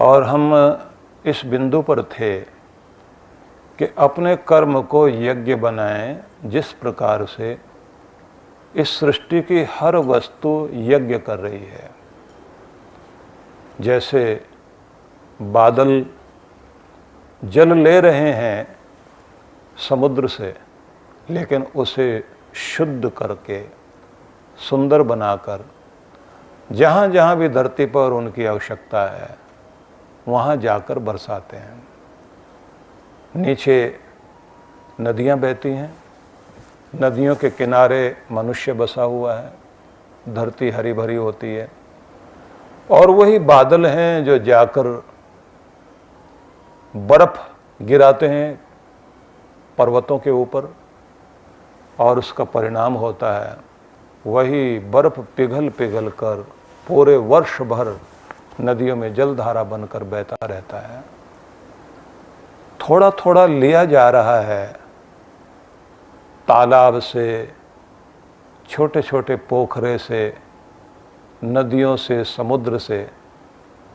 और हम इस बिंदु पर थे कि अपने कर्म को यज्ञ बनाएं, जिस प्रकार से इस सृष्टि की हर वस्तु यज्ञ कर रही है। जैसे बादल जल ले रहे हैं समुद्र से, लेकिन उसे शुद्ध करके सुंदर बनाकर जहाँ जहाँ भी धरती पर उनकी आवश्यकता है वहाँ जाकर बरसाते हैं। नीचे नदियाँ बहती हैं, नदियों के किनारे मनुष्य बसा हुआ है, धरती हरी भरी होती है। और वही बादल हैं जो जाकर बर्फ गिराते हैं पर्वतों के ऊपर, और उसका परिणाम होता है वही बर्फ पिघल पिघल कर पूरे वर्ष भर नदियों में जलधारा बनकर बहता रहता है। थोड़ा थोड़ा लिया जा रहा है तालाब से, छोटे छोटे पोखरे से, नदियों से, समुद्र से,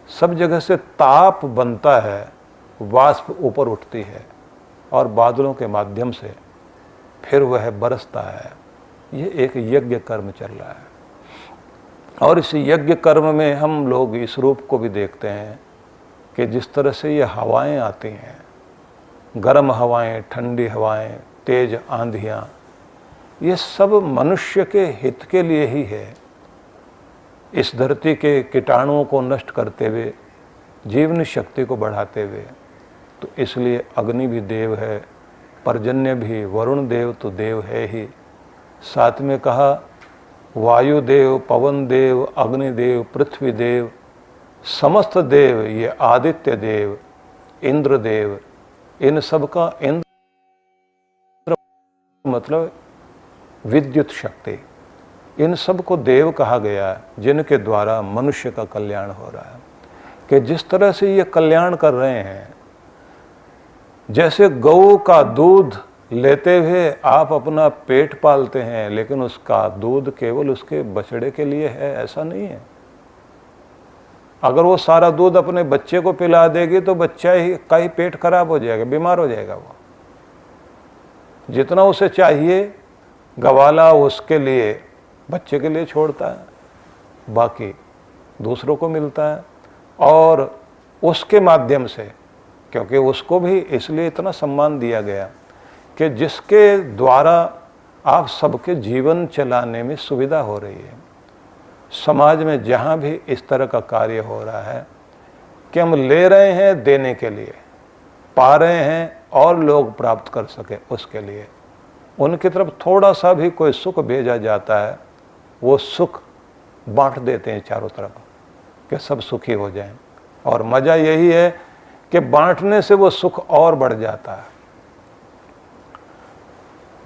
सब जगह से ताप बनता है, वाष्प ऊपर उठती है और बादलों के माध्यम से फिर वह बरसता है। ये एक यज्ञ कर्म चल रहा है। और इस यज्ञ कर्म में हम लोग इस रूप को भी देखते हैं कि जिस तरह से ये हवाएं आती हैं, गर्म हवाएं, ठंडी हवाएं, तेज आंधियाँ, ये सब मनुष्य के हित के लिए ही है। इस धरती के कीटाणुओं को नष्ट करते हुए, जीवनी शक्ति को बढ़ाते हुए। तो इसलिए अग्नि भी देव है, पर्जन्य भी, वरुण देव तो देव है ही। साथ में कहा वायु देव, पवन देव, अग्नि देव, पृथ्वी देव, समस्त देव, ये आदित्य देव, इंद्र देव, इन सब का इंद्र मतलब विद्युत शक्ति, इन सब को देव कहा गया है, जिनके द्वारा मनुष्य का कल्याण हो रहा है। कि जिस तरह से ये कल्याण कर रहे हैं, जैसे गौ का दूध लेते हुए आप अपना पेट पालते हैं, लेकिन उसका दूध केवल उसके बछड़े के लिए है, ऐसा नहीं है। अगर वो सारा दूध अपने बच्चे को पिला देगी तो बच्चा का ही पेट खराब हो जाएगा, बीमार हो जाएगा। वो जितना उसे चाहिए गवाला उसके लिए, बच्चे के लिए छोड़ता है, बाकी दूसरों को मिलता है। और उसके माध्यम से, क्योंकि उसको भी इसलिए इतना सम्मान दिया गया कि जिसके द्वारा आप सबके जीवन चलाने में सुविधा हो रही है। समाज में जहाँ भी इस तरह का कार्य हो रहा है कि हम ले रहे हैं देने के लिए, पा रहे हैं और लोग प्राप्त कर सके उसके लिए, उनकी तरफ थोड़ा सा भी कोई सुख भेजा जाता है, वो सुख बांट देते हैं चारों तरफ कि सब सुखी हो जाएं। और मज़ा यही है कि बांटने से वो सुख और बढ़ जाता है।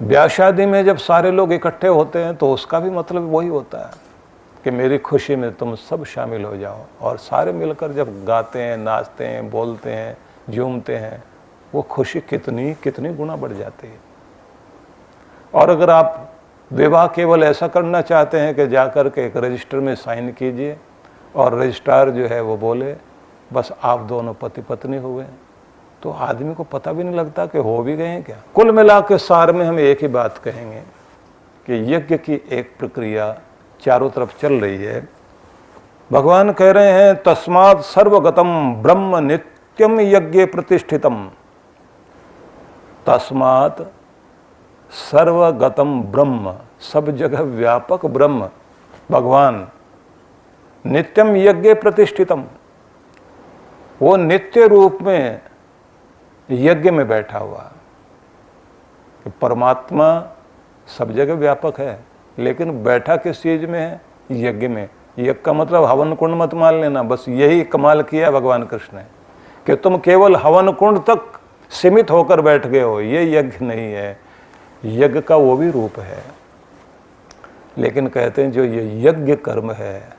ब्याह शादी में जब सारे लोग इकट्ठे होते हैं तो उसका भी मतलब वही होता है कि मेरी खुशी में तुम सब शामिल हो जाओ। और सारे मिलकर जब गाते हैं, नाचते हैं, बोलते हैं, झूमते हैं, वो खुशी कितनी कितनी गुना बढ़ जाती है। और अगर आप विवाह केवल ऐसा करना चाहते हैं कि जाकर के एक रजिस्टर में साइन कीजिए और रजिस्ट्रार जो है वो बोले बस आप दोनों पति पत्नी हुए, तो आदमी को पता भी नहीं लगता कि हो भी गए हैं क्या। कुल मिला के सार में हम एक ही बात कहेंगे कि यज्ञ की एक प्रक्रिया चारों तरफ चल रही है। भगवान कह रहे हैं तस्मात् सर्वगतम ब्रह्म नित्यम यज्ञ प्रतिष्ठितम। तस्मात् सर्वगतम ब्रह्म, सब जगह व्यापक ब्रह्म भगवान, नित्यम यज्ञ प्रतिष्ठितम, वो नित्य रूप में यज्ञ में बैठा हुआ। परमात्मा सब जगह व्यापक है, लेकिन बैठा किस चीज में है? यज्ञ में। यज्ञ का मतलब हवन कुंड मत मान लेना, बस यही कमाल किया भगवान कृष्ण ने कि तुम केवल हवन कुंड तक सीमित होकर बैठ गए हो, ये यज्ञ नहीं है। यज्ञ का वो भी रूप है, लेकिन कहते हैं जो ये यज्ञ कर्म है,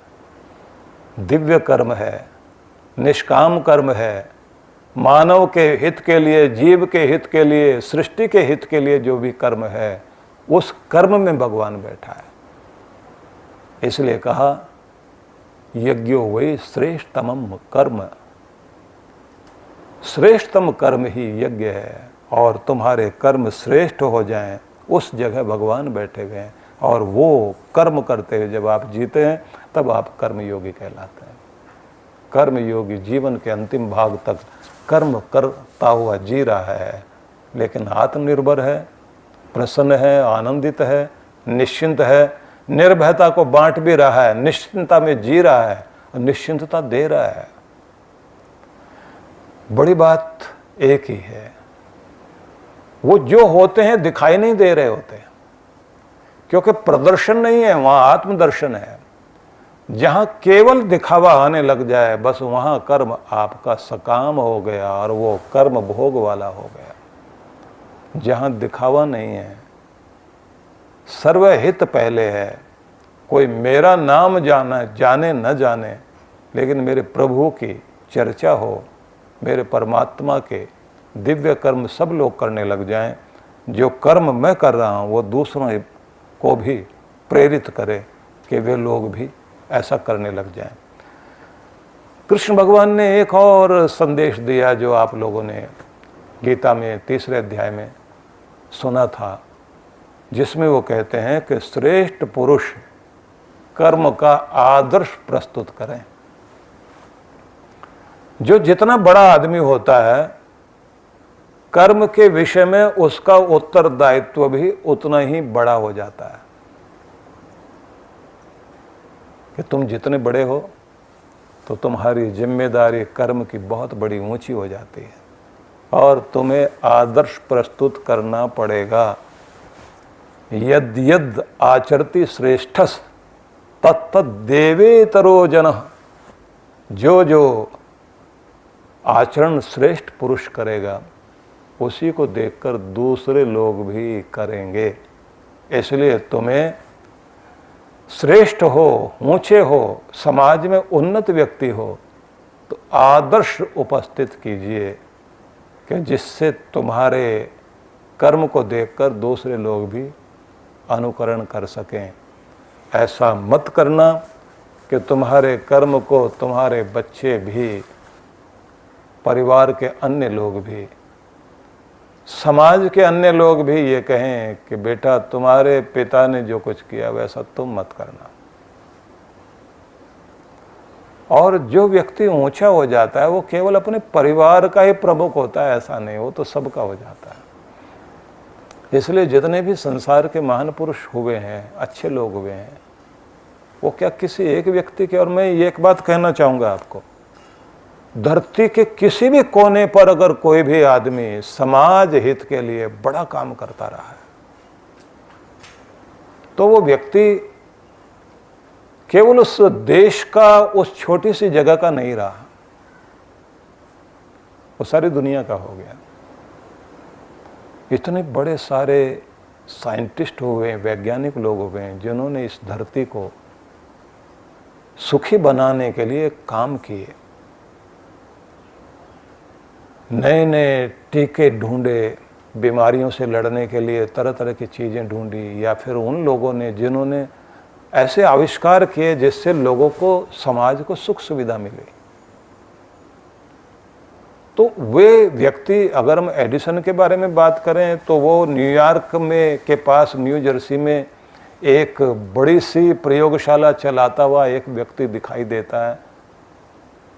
दिव्य कर्म है, निष्काम कर्म है, मानव के हित के लिए, जीव के हित के लिए, सृष्टि के हित के लिए जो भी कर्म है, उस कर्म में भगवान बैठा है। इसलिए कहा यज्ञो वै श्रेष्ठतमम कर्म, श्रेष्ठतम कर्म ही यज्ञ है, और तुम्हारे कर्म श्रेष्ठ हो जाएं, उस जगह भगवान बैठे हुए हैं। और वो कर्म करते हुए जब आप जीते हैं तब आप कर्मयोगी कहलाते हैं। कर्मयोगी जीवन के अंतिम भाग तक कर्म करता हुआ जी रहा है, लेकिन आत्मनिर्भर है, प्रसन्न है, आनंदित है, निश्चिंत है, निर्भयता को बांट भी रहा है, निश्चिंतता में जी रहा है, निश्चिंतता दे रहा है। बड़ी बात एक ही है, वो जो होते हैं दिखाई नहीं दे रहे होते, क्योंकि प्रदर्शन नहीं है, वहां आत्मदर्शन है। जहां केवल दिखावा आने लग जाए, बस वहां कर्म आपका सकाम हो गया और वो कर्म भोग वाला हो गया। जहां दिखावा नहीं है, सर्वहित पहले है, कोई मेरा नाम जाने न जाने, लेकिन मेरे प्रभु की चर्चा हो, मेरे परमात्मा के दिव्य कर्म सब लोग करने लग जाएं, जो कर्म मैं कर रहा हूँ वो दूसरों को भी प्रेरित करे कि वे लोग भी ऐसा करने लग जाएं। कृष्ण भगवान ने एक और संदेश दिया जो आप लोगों ने गीता में 3रे अध्याय में सुना था, जिसमें वो कहते हैं कि श्रेष्ठ पुरुष कर्म का आदर्श प्रस्तुत करें। जो जितना बड़ा आदमी होता है, कर्म के विषय में उसका उत्तरदायित्व भी उतना ही बड़ा हो जाता है। कि तुम जितने बड़े हो तो तुम्हारी जिम्मेदारी कर्म की बहुत बड़ी ऊंची हो जाती है, और तुम्हें आदर्श प्रस्तुत करना पड़ेगा। यद यद आचरति श्रेष्ठस तत्तद देवेतरो जनः। जो जो आचरण श्रेष्ठ पुरुष करेगा, उसी को देखकर दूसरे लोग भी करेंगे। इसलिए तुम्हें श्रेष्ठ हो, ऊंचे हो, समाज में उन्नत व्यक्ति हो, तो आदर्श उपस्थित कीजिए कि जिससे तुम्हारे कर्म को देखकर दूसरे लोग भी अनुकरण कर सकें। ऐसा मत करना कि तुम्हारे कर्म को तुम्हारे बच्चे भी, परिवार के अन्य लोग भी, समाज के अन्य लोग भी ये कहें कि बेटा तुम्हारे पिता ने जो कुछ किया वैसा तुम मत करना। और जो व्यक्ति ऊंचा हो जाता है वो केवल अपने परिवार का ही प्रमुख होता है, ऐसा नहीं, वो तो सबका हो जाता है। इसलिए जितने भी संसार के महान पुरुष हुए हैं, अच्छे लोग हुए हैं, वो क्या किसी एक व्यक्ति के, और मैं ये एक बात कहना चाहूँगा आपको, धरती के किसी भी कोने पर अगर कोई भी आदमी समाज हित के लिए बड़ा काम करता रहा है, तो वो व्यक्ति केवल उस देश का, उस छोटी सी जगह का नहीं रहा, वो सारी दुनिया का हो गया। इतने बड़े सारे साइंटिस्ट हुए हैं, वैज्ञानिक लोग हुए हैं, जिन्होंने इस धरती को सुखी बनाने के लिए काम किए, नए नए टीके ढूंढे, बीमारियों से लड़ने के लिए तरह तरह की चीज़ें ढूंढी, या फिर उन लोगों ने जिन्होंने ऐसे आविष्कार किए जिससे लोगों को, समाज को सुख सुविधा मिले। तो वे व्यक्ति, अगर हम एडिसन के बारे में बात करें तो वो न्यूयॉर्क में के पास न्यू जर्सी में एक बड़ी सी प्रयोगशाला चलाता हुआ एक व्यक्ति दिखाई देता है,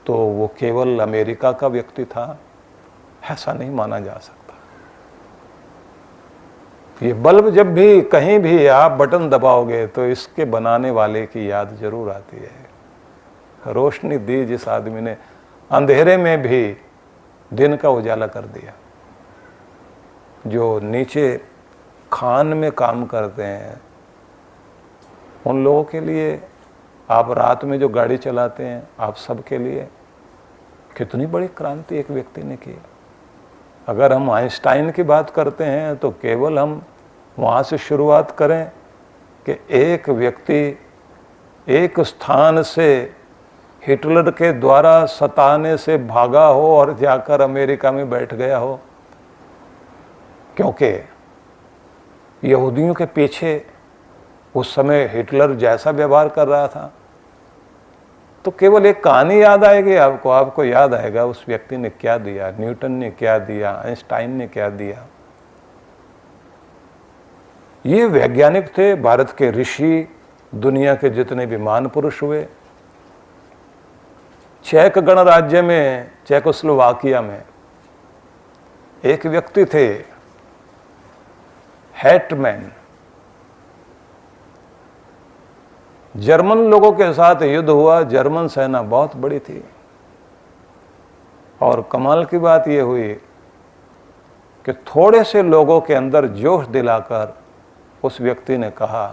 तो वो केवल अमेरिका का व्यक्ति था, ऐसा नहीं माना जा सकता। ये बल्ब जब भी कहीं भी आप बटन दबाओगे तो इसके बनाने वाले की याद जरूर आती है। रोशनी दी जिस आदमी ने, अंधेरे में भी दिन का उजाला कर दिया। जो नीचे खान में काम करते हैं उन लोगों के लिए, आप रात में जो गाड़ी चलाते हैं, आप सबके लिए कितनी बड़ी क्रांति एक व्यक्ति ने की। अगर हम आइंस्टाइन की बात करते हैं तो केवल हम वहाँ से शुरुआत करें कि एक व्यक्ति एक स्थान से हिटलर के द्वारा सताने से भागा हो और जाकर अमेरिका में बैठ गया हो, क्योंकि यहूदियों के पीछे उस समय हिटलर जैसा व्यवहार कर रहा था, तो केवल एक कहानी याद आएगी आपको, आपको याद आएगा उस व्यक्ति ने क्या दिया, न्यूटन ने क्या दिया, आइंस्टाइन ने क्या दिया। ये वैज्ञानिक थे, भारत के ऋषि, दुनिया के जितने भी महान पुरुष हुए। चेक गणराज्य में, चेकोस्लोवाकिया में एक व्यक्ति थे हैटमैन। जर्मन लोगों के साथ युद्ध हुआ, जर्मन सेना बहुत बड़ी थी और कमाल की बात यह हुई कि थोड़े से लोगों के अंदर जोश दिलाकर उस व्यक्ति ने कहा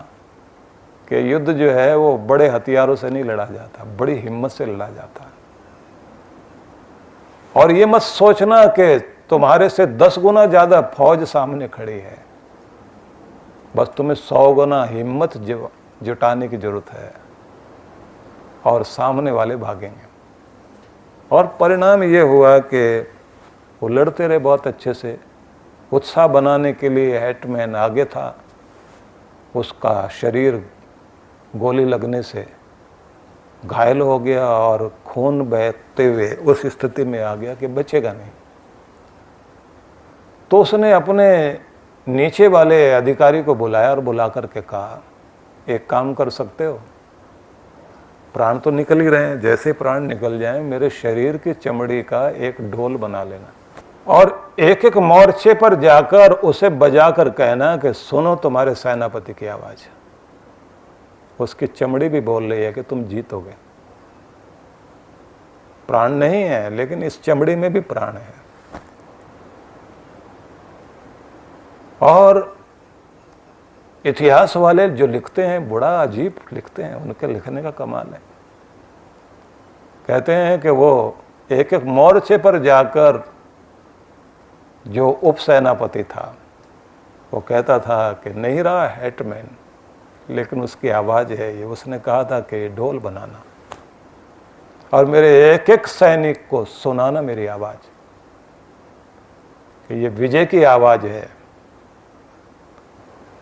कि युद्ध जो है वो बड़े हथियारों से नहीं लड़ा जाता, बड़ी हिम्मत से लड़ा जाता है। और ये मत सोचना कि तुम्हारे से 10 गुना ज्यादा फौज सामने खड़ी है, बस तुम्हें 100 गुना हिम्मत जुटाने की जरूरत है और सामने वाले भागेंगे। और परिणाम ये हुआ कि वो लड़ते रहे बहुत अच्छे से। उत्साह बनाने के लिए हैटमैन आगे था, उसका शरीर गोली लगने से घायल हो गया और खून बहते हुए उस स्थिति में आ गया कि बचेगा नहीं। तो उसने अपने नीचे वाले अधिकारी को बुलाया और बुला करके कहा, एक काम कर सकते हो, प्राण तो निकल ही रहे हैं, जैसे प्राण निकल जाएं मेरे शरीर की चमड़ी का एक ढोल बना लेना और एक एक मोर्चे पर जाकर उसे बजाकर कहना कि सुनो तुम्हारे सेनापति की आवाज। उसकी चमड़ी भी बोल रही है कि तुम जीतोगे। प्राण नहीं है लेकिन इस चमड़ी में भी प्राण है। और इतिहास वाले जो लिखते हैं बड़ा अजीब लिखते हैं, उनके लिखने का कमाल है। कहते हैं कि वो एक एक मोर्चे पर जाकर जो उप सेनापति था वो कहता था कि नहीं रहा हैटमैन, लेकिन उसकी आवाज़ है ये। उसने कहा था कि ढोल बनाना और मेरे एक एक सैनिक को सुनाना मेरी आवाज़, कि ये विजय की आवाज़ है।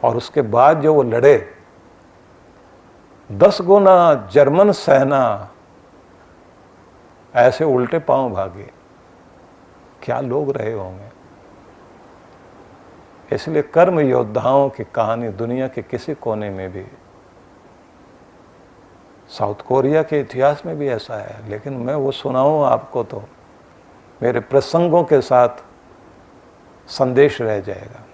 और उसके बाद जो वो लड़े, 10 गुना जर्मन सेना ऐसे उल्टे पांव भागे। क्या लोग रहे होंगे। इसलिए कर्म योद्धाओं की कहानी दुनिया के किसी कोने में भी, साउथ कोरिया के इतिहास में भी ऐसा है, लेकिन मैं वो सुनाऊं आपको तो मेरे प्रसंगों के साथ संदेश रह जाएगा।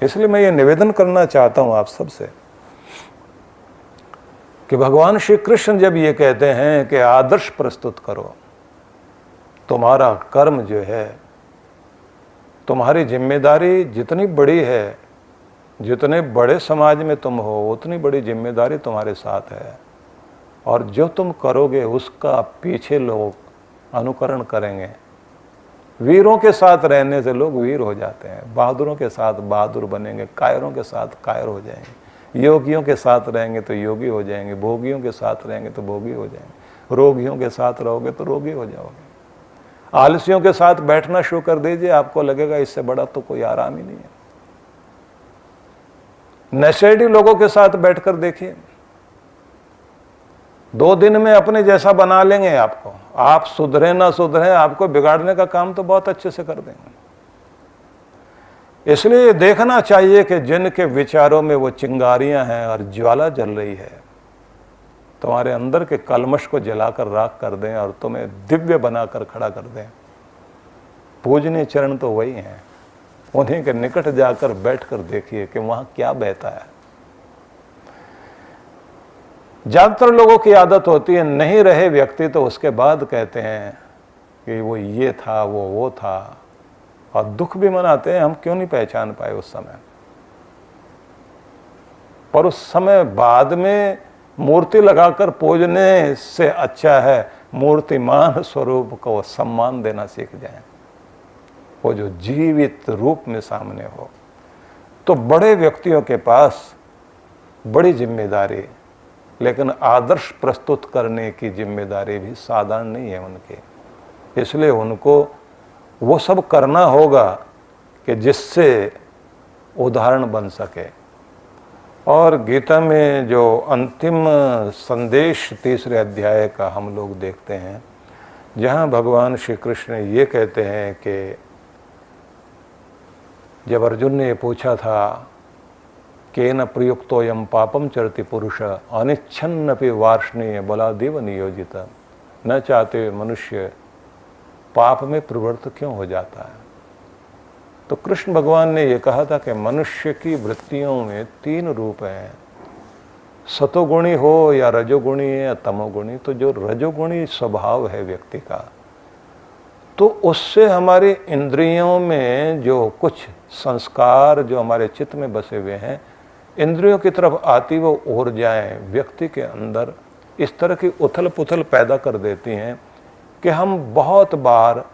इसलिए मैं ये निवेदन करना चाहता हूं आप सबसे कि भगवान श्री कृष्ण जब ये कहते हैं कि आदर्श प्रस्तुत करो, तुम्हारा कर्म जो है, तुम्हारी जिम्मेदारी जितनी बड़ी है, जितने बड़े समाज में तुम हो उतनी बड़ी जिम्मेदारी तुम्हारे साथ है। और जो तुम करोगे उसका पीछे लोग अनुकरण करेंगे। वीरों के साथ रहने से लोग वीर हो जाते हैं, बहादुरों के साथ बहादुर बनेंगे, कायरों के साथ कायर हो जाएंगे, योगियों के साथ रहेंगे तो योगी हो जाएंगे, भोगियों के साथ रहेंगे तो भोगी हो जाएंगे, रोगियों के साथ रहोगे तो रोगी हो जाओगे। आलसियों के साथ बैठना शुरू कर दीजिए, आपको लगेगा इससे बड़ा तो कोई आराम ही नहीं है। नशेड़ी लोगों के साथ बैठकर देखिए, 2 दिन में अपने जैसा बना लेंगे आपको। आप सुधरे ना सुधरे, आपको बिगाड़ने का काम तो बहुत अच्छे से कर देंगे। इसलिए देखना चाहिए कि जिनके विचारों में वो चिंगारियां हैं और ज्वाला जल रही है, तुम्हारे अंदर के कलमश को जलाकर राख कर दें और तुम्हें दिव्य बनाकर खड़ा कर दें। पूजनीय चरण तो वही हैं, उन्हीं के निकट जाकर बैठकर देखिए कि वहां क्या बहता है। ज्यादातर लोगों की आदत होती है, नहीं रहे व्यक्ति तो उसके बाद कहते हैं कि वो ये था, वो था, और दुख भी मनाते हैं हम क्यों नहीं पहचान पाए उस समय। पर उस समय बाद में मूर्ति लगाकर पूजने से अच्छा है मूर्तिमान स्वरूप को सम्मान देना सीख जाए, वो जो जीवित रूप में सामने हो। तो बड़े व्यक्तियों के पास बड़ी जिम्मेदारी, लेकिन आदर्श प्रस्तुत करने की जिम्मेदारी भी साधारण नहीं है उनकी। इसलिए उनको वो सब करना होगा कि जिससे उदाहरण बन सके। और गीता में जो अंतिम संदेश 3रे अध्याय का हम लोग देखते हैं, जहाँ भगवान श्री कृष्ण ये कहते हैं कि जब अर्जुन ने पूछा था केन प्रयुक्तोयम पापम चरति पुरुष अनिच्छन्नपि वार्ष्णेय बलादेव नियोजित, न चाहते मनुष्य पाप में प्रवृत्त क्यों हो जाता है। तो कृष्ण भगवान ने यह कहा था कि मनुष्य की वृत्तियों में 3 रूप हैं, सतोगुणी हो या रजोगुणी या तमोगुणी। तो जो रजोगुणी स्वभाव है व्यक्ति का, तो उससे हमारी इंद्रियों में जो कुछ संस्कार जो हमारे चित्त में बसे हुए हैं, इंद्रियों की तरफ आती वो ऊर्जाएं व्यक्ति के अंदर इस तरह की उथल पुथल पैदा कर देती हैं कि हम बहुत बार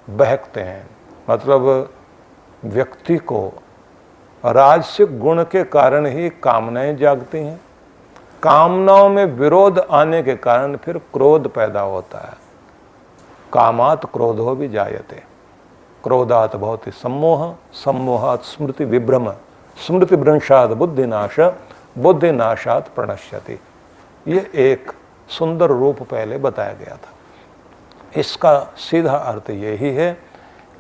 बहकते हैं। मतलब व्यक्ति को राजसिक गुण के कारण ही कामनाएं जागती हैं, कामनाओं में विरोध आने के कारण फिर क्रोध पैदा होता है। कामात क्रोधो भी जायते, क्रोधात भवति सम्मोह, सम्मोहात स्मृति विभ्रम, स्मृति भ्रंशात बुद्धिनाश, बुद्धिनाशात प्रणश्यति। ये एक सुंदर रूप पहले बताया गया था। इसका सीधा अर्थ यही है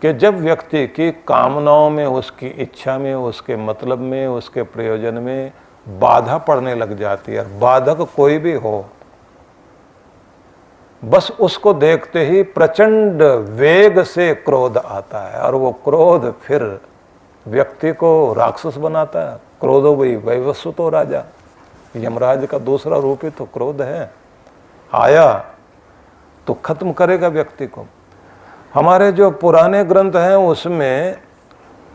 कि जब व्यक्ति की कामनाओं में, उसकी इच्छा में, उसके मतलब में, उसके प्रयोजन में बाधा पड़ने लग जाती है, बाधक कोई भी हो, बस उसको देखते ही प्रचंड वेग से क्रोध आता है और वो क्रोध फिर व्यक्ति को राक्षस बनाता है। क्रोधो वही वैवस्वतो राजा, यमराज का दूसरा रूप ही तो क्रोध है। आया तो खत्म करेगा व्यक्ति को। हमारे जो पुराने ग्रंथ हैं उसमें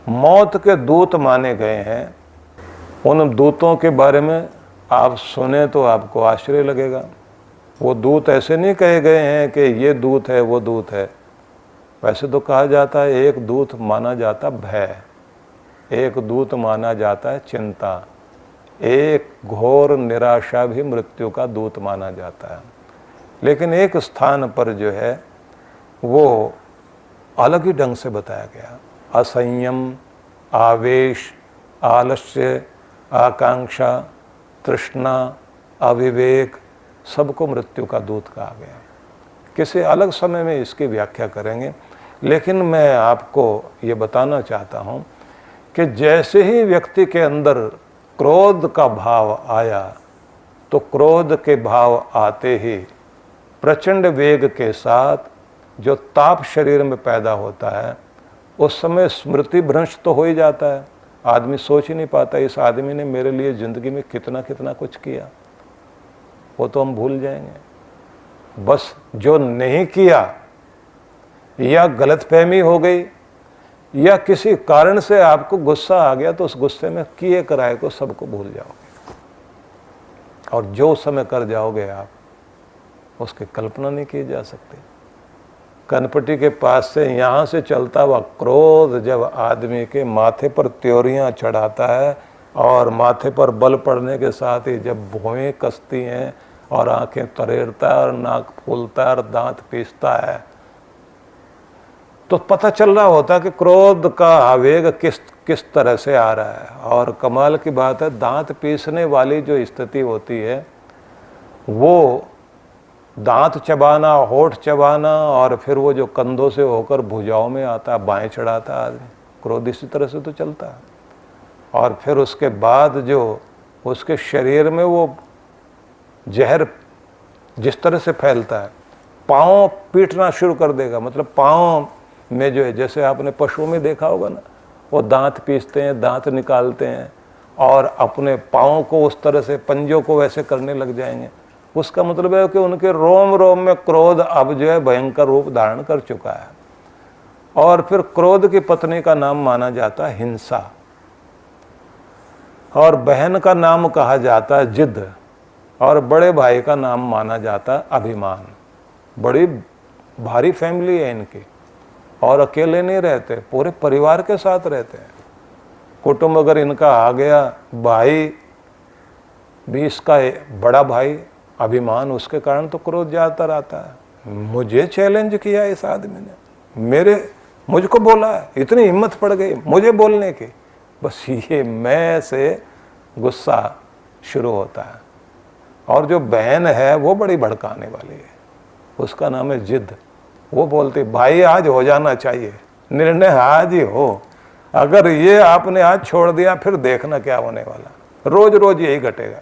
मौत के दूत माने गए हैं। उन दूतों के बारे में आप सुने तो आपको आश्चर्य लगेगा। वो दूत ऐसे नहीं कहे गए हैं कि ये दूत है वो दूत है। वैसे तो कहा जाता है एक दूत माना जाता भय, एक दूत माना जाता है चिंता, एक घोर निराशा भी मृत्यु का दूत माना जाता है। लेकिन एक स्थान पर जो है वो अलग ही ढंग से बताया गया। असंयम, आवेश, आलस्य, आकांक्षा, तृष्णा, अविवेक, सबको मृत्यु का दूत कहा गया। किसी अलग समय में इसकी व्याख्या करेंगे, लेकिन मैं आपको ये बताना चाहता हूँ कि जैसे ही व्यक्ति के अंदर क्रोध का भाव आया, तो क्रोध के भाव आते ही प्रचंड वेग के साथ जो ताप शरीर में पैदा होता है, उस समय स्मृति भ्रंश तो हो ही जाता है। आदमी सोच ही नहीं पाता इस आदमी ने मेरे लिए ज़िंदगी में कितना कितना कुछ किया, वो तो हम भूल जाएंगे। बस जो नहीं किया, या गलतफहमी हो गई, या किसी कारण से आपको गुस्सा आ गया, तो उस गुस्से में किए कराए को सबको भूल जाओगे, और जो समय कर जाओगे आप, उसकी कल्पना नहीं की जा सकती। कनपटी के पास से यहाँ से चलता हुआ क्रोध जब आदमी के माथे पर त्योरियाँ चढ़ाता है, और माथे पर बल पड़ने के साथ ही जब भौएं कसती हैं और आंखें तरेरता है और नाक फूलता है और दांत पीसता है, तो पता चल रहा होता है कि क्रोध का आवेग किस तरह से आ रहा है। और कमाल की बात है, दांत पीसने वाली जो स्थिति होती है, वो दांत चबाना, होठ चबाना, और फिर वो जो कंधों से होकर भुजाओं में आता है, बाएं चढ़ाता है आदमी। क्रोध इसी तरह से तो चलता है। और फिर उसके बाद जो उसके शरीर में वो जहर जिस तरह से फैलता है, पाँव पीटना शुरू कर देगा। मतलब पाँव में जो है, जैसे आपने पशुओं में देखा होगा ना, वो दांत पीसते हैं, दांत निकालते हैं, और अपने पाँव को उस तरह से, पंजों को वैसे करने लग जाएंगे। उसका मतलब है कि उनके रोम रोम में क्रोध अब जो है भयंकर रूप धारण कर चुका है। और फिर क्रोध की पत्नी का नाम माना जाता है हिंसा, और बहन का नाम कहा जाता है जिद, और बड़े भाई का नाम माना जाता है अभिमान। बड़ी भारी फैमिली है इनकी, और अकेले नहीं रहते, पूरे परिवार के साथ रहते हैं। कुटुंब अगर इनका आ गया, भाई भी इसका बड़ा भाई, अभिमान, उसके कारण तो क्रोध ज़्यादातर आता है। मुझे चैलेंज किया इस आदमी ने, मुझको बोला है, इतनी हिम्मत पड़ गई मुझे बोलने की। बस ये मैं से गुस्सा शुरू होता है। और जो बहन है वो बड़ी भड़काने वाली है, उसका नाम है जिद। वो बोलती भाई आज हो जाना चाहिए, निर्णय आज ही हो, अगर ये आपने आज छोड़ दिया फिर देखना क्या होने वाला, रोज रोज यही घटेगा।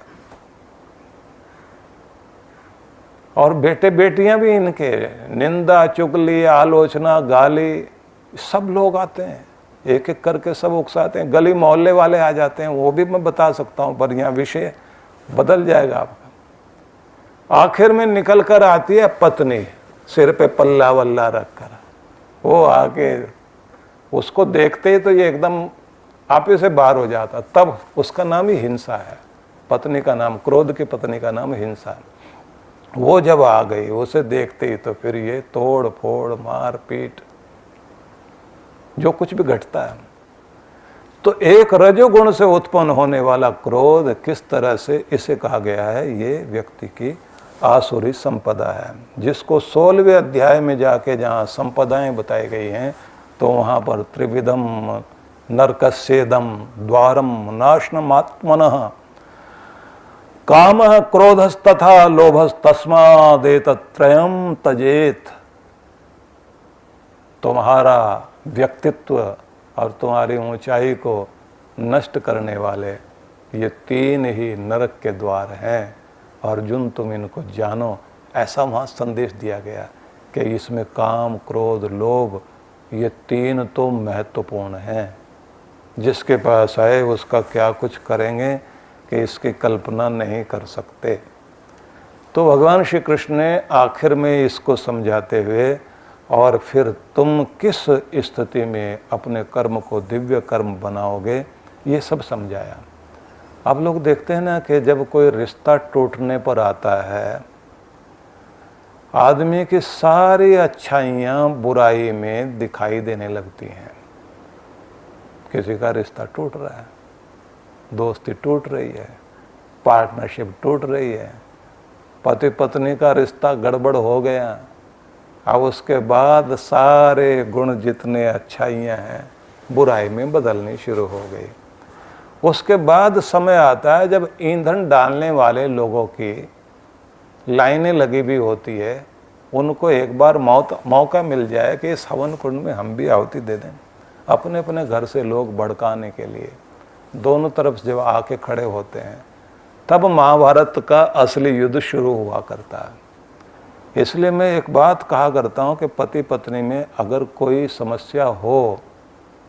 और बेटे बेटियां भी इनके, निंदा चुगली आलोचना गाली सब लोग आते हैं, एक एक करके सब उकसाते हैं, गली मोहल्ले वाले आ जाते हैं, वो भी मैं बता सकता हूं, पर यहाँ विषय बदल जाएगा आपका। आखिर में निकल कर आती है पत्नी, सिर पे पल्ला वल्ला रख कर, वो आके उसको देखते ही तो ये एकदम आपे से बाहर हो जाता, तब उसका नाम ही हिंसा है। पत्नी का नाम, क्रोध की पत्नी का नाम हिंसा है। वो जब आ गई उसे देखते ही तो फिर ये तोड़ फोड़ मार पीट जो कुछ भी घटता है। तो एक रजोगुण से उत्पन्न होने वाला क्रोध किस तरह से, इसे कहा गया है ये व्यक्ति की आसुरी संपदा है, जिसको 16वें अध्याय में जाके जहाँ संपदाएं बताई गई हैं तो वहाँ पर त्रिविधम नरकस्येदम द्वारम नाशनमात्मनः कामः क्रोधस्तथा लोभस्तस्मादेतत्रयं तजेत। तुम्हारा व्यक्तित्व और तुम्हारी ऊंचाई को नष्ट करने वाले ये 3 ही नरक के द्वार हैं, अर्जुन तुम इनको जानो। ऐसा वहाँ संदेश दिया गया कि इसमें काम क्रोध लोभ ये 3 तो महत्वपूर्ण हैं, जिसके पास आए उसका क्या कुछ करेंगे कि इसकी कल्पना नहीं कर सकते। तो भगवान श्री कृष्ण ने आखिर में इसको समझाते हुए और फिर तुम किस स्थिति में अपने कर्म को दिव्य कर्म बनाओगे ये सब समझाया। आप लोग देखते हैं ना कि जब कोई रिश्ता टूटने पर आता है, आदमी की सारी अच्छाइयाँ बुराई में दिखाई देने लगती हैं। किसी का रिश्ता टूट रहा है, दोस्ती टूट रही है, पार्टनरशिप टूट रही है, पति पत्नी का रिश्ता गड़बड़ हो गया, अब उसके बाद सारे गुण जितने अच्छाइयाँ हैं बुराई में बदलनी शुरू हो गई। उसके बाद समय आता है जब ईंधन डालने वाले लोगों की लाइनें लगी भी होती है, उनको एक बार मौका मिल जाए कि इस हवन कुंड में हम भी आहुति दे दें। अपने अपने घर से लोग भड़काने के लिए दोनों तरफ जब आके खड़े होते हैं, तब महाभारत का असली युद्ध शुरू हुआ करता है। इसलिए मैं एक बात कहा करता हूँ कि पति पत्नी में अगर कोई समस्या हो,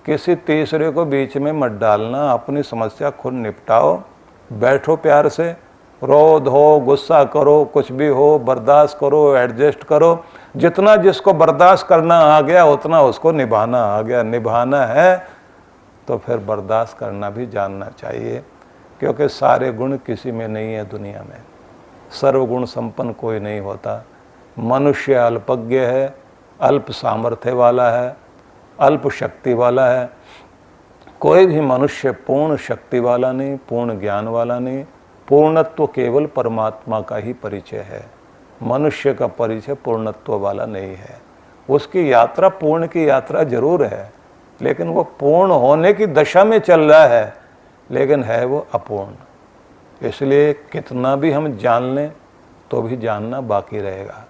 किसी तीसरे को बीच में मत डालना, अपनी समस्या खुद निपटाओ, बैठो प्यार से, रो धो गुस्सा करो, कुछ भी हो बर्दाश्त करो, एडजस्ट करो, जितना जिसको बर्दाश्त करना आ गया उतना उसको निभाना आ गया। निभाना है तो फिर बर्दाश्त करना भी जानना चाहिए, क्योंकि सारे गुण किसी में नहीं है दुनिया में, सर्वगुण संपन्न कोई नहीं होता। मनुष्य अल्पज्ञ है, अल्प सामर्थ्य वाला है, अल्प शक्ति वाला है। कोई भी मनुष्य पूर्ण शक्ति वाला नहीं, पूर्ण ज्ञान वाला नहीं। पूर्णत्व केवल परमात्मा का ही परिचय है, मनुष्य का परिचय पूर्णत्व वाला नहीं है। उसकी यात्रा पूर्ण की यात्रा जरूर है, लेकिन वो पूर्ण होने की दशा में चल रहा है, लेकिन है वो अपूर्ण। इसलिए कितना भी हम जान लें तो भी जानना बाकी रहेगा,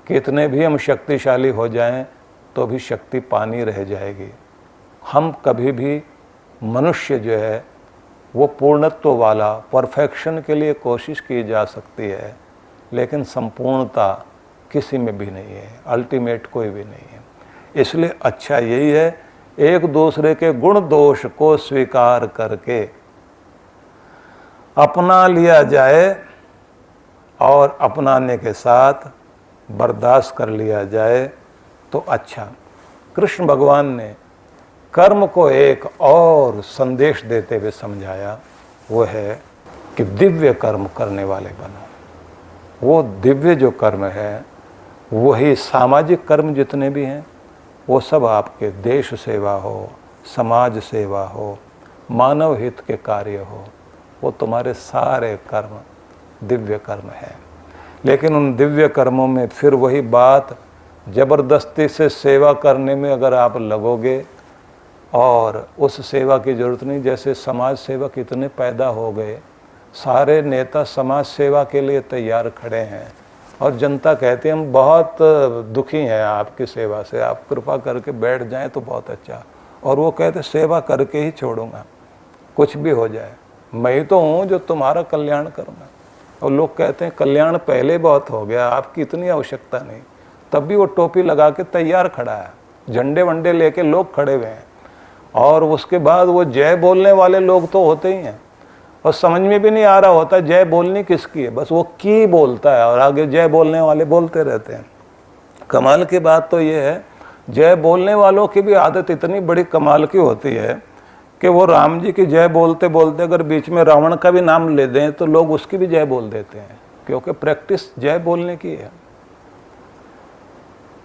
कितने भी हम शक्तिशाली हो जाएं तो भी शक्ति पानी रह जाएगी। हम कभी भी मनुष्य जो है वो पूर्णत्व वाला, परफेक्शन के लिए कोशिश की जा सकती है, लेकिन संपूर्णता किसी में भी नहीं है, अल्टीमेट कोई भी नहीं है। इसलिए अच्छा यही है एक दूसरे के गुण दोष को स्वीकार करके अपना लिया जाए और अपनाने के साथ बर्दाश्त कर लिया जाए तो अच्छा। कृष्ण भगवान ने कर्म को एक और संदेश देते हुए समझाया, वो है कि दिव्य कर्म करने वाले बनो। वो दिव्य जो कर्म है वही सामाजिक कर्म जितने भी हैं वो सब आपके देश सेवा हो, समाज सेवा हो, मानव हित के कार्य हो, वो तुम्हारे सारे कर्म दिव्य कर्म हैं। लेकिन उन दिव्य कर्मों में फिर वही बात, ज़बरदस्ती से सेवा करने में अगर आप लगोगे और उस सेवा की ज़रूरत नहीं। जैसे समाज सेवक इतने पैदा हो गए, सारे नेता समाज सेवा के लिए तैयार खड़े हैं और जनता कहती है हम बहुत दुखी हैं आपकी सेवा से, आप कृपा करके बैठ जाएं तो बहुत अच्छा। और वो कहते सेवा करके ही छोड़ूंगा, कुछ भी हो जाए, मैं ही तो हूँ जो तुम्हारा कल्याण करूँगा। और लोग कहते हैं कल्याण पहले बहुत हो गया, आपकी इतनी आवश्यकता नहीं। तब भी वो टोपी लगा के तैयार खड़ा है, झंडे वंडे लेके लोग खड़े हुए हैं। और उसके बाद वो जय बोलने वाले लोग तो होते ही हैं, और समझ में भी नहीं आ रहा होता जय बोलनी किसकी है, बस वो की बोलता है और आगे जय बोलने वाले बोलते रहते हैं। कमाल की बात तो ये है, जय बोलने वालों की भी आदत इतनी बड़ी कमाल की होती है कि वो राम जी की जय बोलते बोलते अगर बीच में रावण का भी नाम ले दें तो लोग उसकी भी जय बोल देते हैं, क्योंकि प्रैक्टिस जय बोलने की है।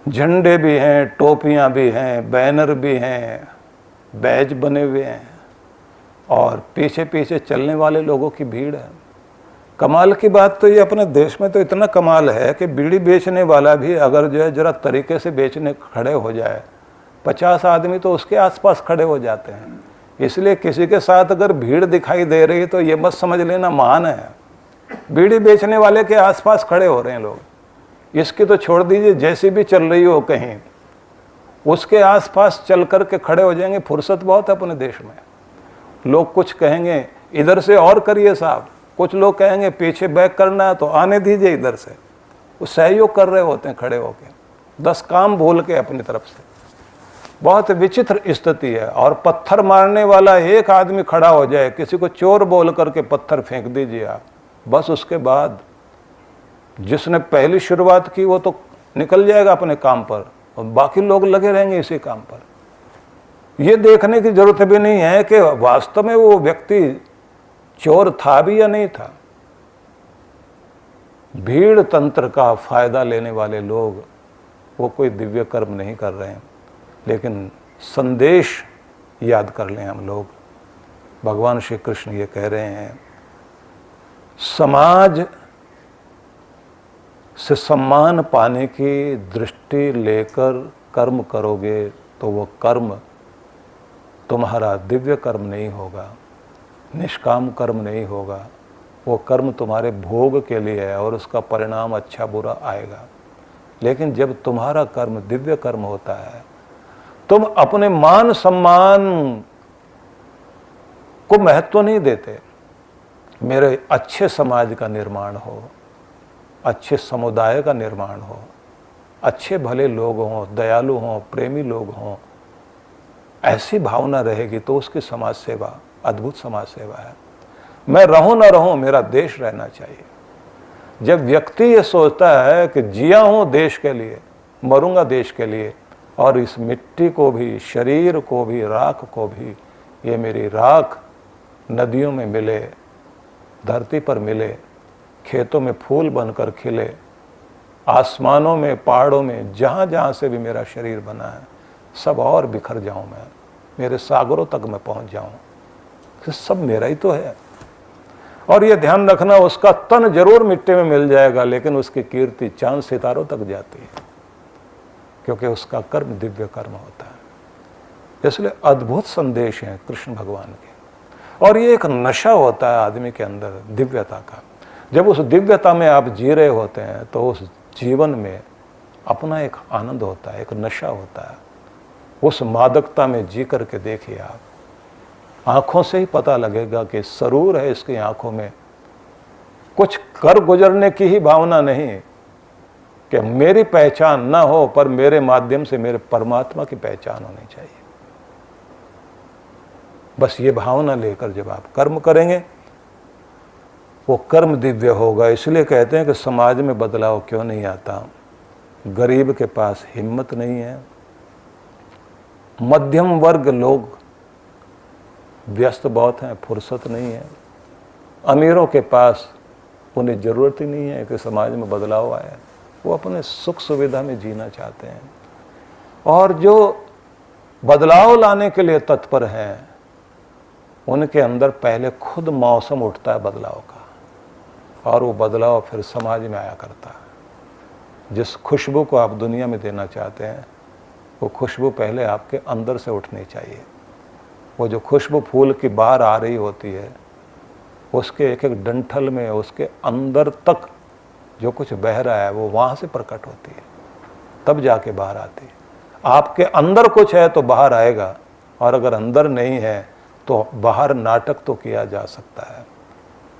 झंडे भी हैं, टोपियां भी हैं, बैनर भी हैं, बैज बने हुए हैं और पीछे पीछे चलने वाले लोगों की भीड़ है। कमाल की बात तो ये अपने देश में तो इतना कमाल है कि बीड़ी बेचने वाला भी अगर जो है जरा तरीके से बेचने खड़े हो जाए, 50 आदमी तो उसके आसपास खड़े हो जाते हैं। इसलिए किसी के साथ अगर भीड़ दिखाई दे रही तो ये मत समझ लेना महान है, बीड़ी बेचने वाले के आसपास खड़े हो रहे हैं लोग। इसकी तो छोड़ दीजिए, जैसी भी चल रही हो कहीं, उसके आसपास चल कर के खड़े हो जाएंगे। फुर्सत बहुत है अपने देश में। लोग कुछ कहेंगे इधर से और करिए साहब, कुछ लोग कहेंगे पीछे बैक करना है तो आने दीजिए इधर से। वो सहयोग कर रहे होते हैं खड़े होके, 10 काम भूल के अपनी तरफ से। बहुत विचित्र स्थिति है। और पत्थर मारने वाला एक आदमी खड़ा हो जाए, किसी को चोर बोल करके पत्थर फेंक दीजिए आप, बस उसके बाद जिसने पहली शुरुआत की वो तो निकल जाएगा अपने काम पर और बाकी लोग लगे रहेंगे इसी काम पर। ये देखने की जरूरत भी नहीं है कि वास्तव में वो व्यक्ति चोर था भी या नहीं था। भीड़ तंत्र का फायदा लेने वाले लोग वो कोई दिव्य कर्म नहीं कर रहे हैं, लेकिन संदेश याद कर लें हम लोग। भगवान श्री कृष्ण ये कह रहे हैं, समाज से सम्मान पाने की दृष्टि लेकर कर्म करोगे तो वो कर्म तुम्हारा दिव्य कर्म नहीं होगा, निष्काम कर्म नहीं होगा। वो कर्म तुम्हारे भोग के लिए है और उसका परिणाम अच्छा बुरा आएगा। लेकिन जब तुम्हारा कर्म दिव्य कर्म होता है, तुम अपने मान सम्मान को महत्व नहीं देते। मेरे अच्छे समाज का निर्माण हो, अच्छे समुदाय का निर्माण हो, अच्छे भले लोग हों, दयालु हों, प्रेमी लोग हों, ऐसी भावना रहेगी तो उसकी समाज सेवा अद्भुत समाज सेवा है। मैं रहूं ना रहूं, मेरा देश रहना चाहिए। जब व्यक्ति ये सोचता है कि जिया हूं देश के लिए, मरूंगा देश के लिए, और इस मिट्टी को भी, शरीर को भी, राख को भी, ये मेरी राख नदियों में मिले, धरती पर मिले, खेतों में फूल बनकर खिले, आसमानों में, पहाड़ों में, जहाँ जहाँ से भी मेरा शरीर बना है, सब और बिखर जाऊँ मैं, मेरे सागरों तक मैं पहुँच जाऊँ, तो सब मेरा ही तो है। और ये ध्यान रखना, उसका तन जरूर मिट्टी में मिल जाएगा, लेकिन उसकी कीर्ति चांद सितारों तक जाती है, क्योंकि उसका कर्म दिव्य कर्म होता है। इसलिए अद्भुत संदेश हैं कृष्ण भगवान के। और ये एक नशा होता है आदमी के अंदर दिव्यता का। जब उस दिव्यता में आप जी रहे होते हैं तो उस जीवन में अपना एक आनंद होता है, एक नशा होता है। उस मादकता में जी करके देखिए आप, आंखों से ही पता लगेगा कि सरूर है इसकी आंखों में, कुछ कर गुजरने की ही भावना नहीं कि मेरी पहचान ना हो, पर मेरे माध्यम से मेरे परमात्मा की पहचान होनी चाहिए। बस ये भावना लेकर जब आप कर्म करेंगे, वो कर्म दिव्य होगा। इसलिए कहते हैं कि समाज में बदलाव क्यों नहीं आता। गरीब के पास हिम्मत नहीं है, मध्यम वर्ग लोग व्यस्त बहुत हैं, फुर्सत नहीं है, अमीरों के पास उन्हें ज़रूरत ही नहीं है कि समाज में बदलाव आए, वो अपने सुख सुविधा में जीना चाहते हैं। और जो बदलाव लाने के लिए तत्पर हैं, उनके अंदर पहले खुद मौसम उठता है बदलाव का, और वो बदलाव फिर समाज में आया करता है। जिस खुशबू को आप दुनिया में देना चाहते हैं, वो खुशबू पहले आपके अंदर से उठनी चाहिए। वो जो खुशबू फूल की बाहर आ रही होती है, उसके एक एक डंठल में, उसके अंदर तक जो कुछ बह रहा है वो वहाँ से प्रकट होती है, तब जाके बाहर आती है। आपके अंदर कुछ है तो बाहर आएगा, और अगर अंदर नहीं है तो बाहर नाटक तो किया जा सकता है,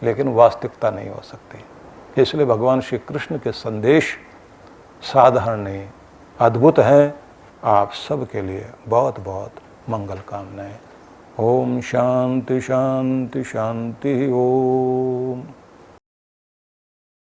लेकिन वास्तविकता नहीं हो सकती। इसलिए भगवान श्री कृष्ण के संदेश साधारण नहीं, अद्भुत हैं। आप सबके लिए बहुत बहुत मंगल कामनाएं। ओम शांति शांति शांति। ओम।